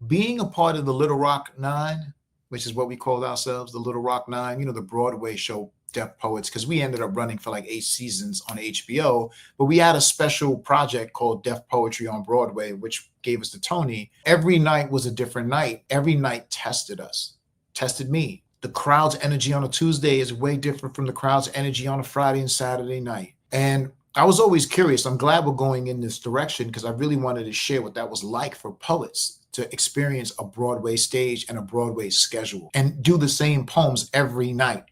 being a part of the Little Rock Nine, which is what we called ourselves, the Little Rock Nine, the Broadway show Deaf Poets, because we ended up running for like 8 seasons on HBO, but we had a special project called Deaf Poetry on Broadway, which gave us the Tony. Every night was a different night. Every night tested us, tested me. The crowd's energy on a Tuesday is way different from the crowd's energy on a Friday and Saturday night. And I was always curious. I'm glad we're going in this direction because I really wanted to share what that was like for poets to experience a Broadway stage and a Broadway schedule and do the same poems every night.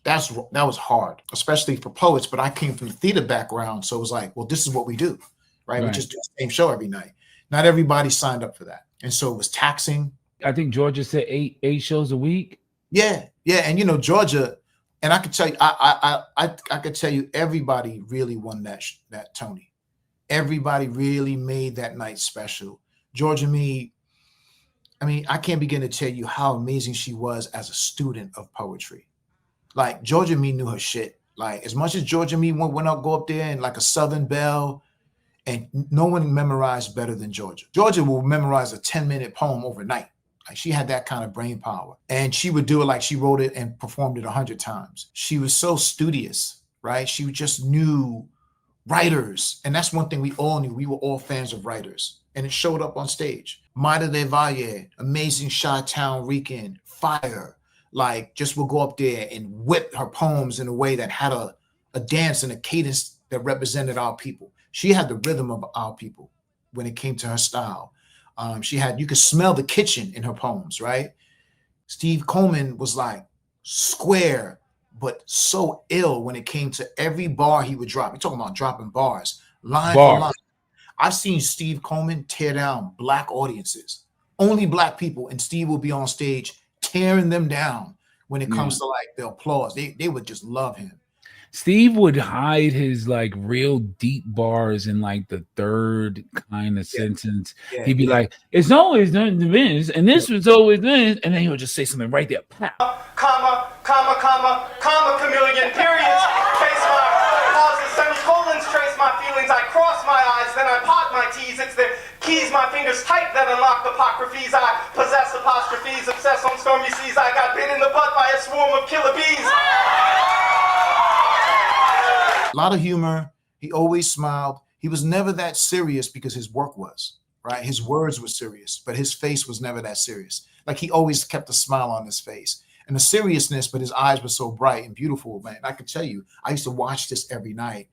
That was hard, especially for poets, but I came from the theater background. So it was like, well, this is what we do, right? We just do the same show every night. Not everybody signed up for that. And so it was taxing. I think Georgia said eight shows a week. Yeah. And Georgia, and I could tell you, I could tell you everybody really won that Tony. Everybody really made that night special. Georgia Mee, I can't begin to tell you how amazing she was as a student of poetry. Like Georgia Mee knew her shit. Like as much as Georgia Mee go up there and like a Southern Belle, and no one memorized better than Georgia. Georgia will memorize a 10-minute poem overnight. Like she had that kind of brain power, and she would do it like she wrote it and performed it 100 times. She was so studious, right? She just knew writers, and that's one thing we all knew. We were all fans of writers, and it showed up on stage. Maida de Valle, amazing Chi-Town Rican, fire. Like just would go up there and whip her poems in a way that had a dance and a cadence that represented our people. She had the rhythm of our people when it came to her style. You could smell the kitchen in her poems, right? Steve Coleman was like square, but so ill when it came to every bar he would drop. You're talking about dropping bars, line for line. I've seen Steve Coleman tear down Black audiences, only Black people, and Steve will be on stage tearing them down when it comes to like the applause. They would just love him. Steve would hide his like real deep bars in like the third kind of sentence. He'd be like, it's always done this, and this was always this, and then he would just say something right there. Pow. Comma, chameleon, periods, trace my pauses, semicolons, trace my feelings, I cross my eyes, then I pot my T's, it's the keys, my fingers tight that unlock apocryphes, I possess apostrophes, obsess on stormy seas, I got bit in the butt by a swarm of killer bees. A lot of humor. He always smiled. He was never that serious because his work was, right? His words were serious, but his face was never that serious. Like he always kept a smile on his face and the seriousness, but his eyes were so bright and beautiful, man. I could tell you, I used to watch this every night.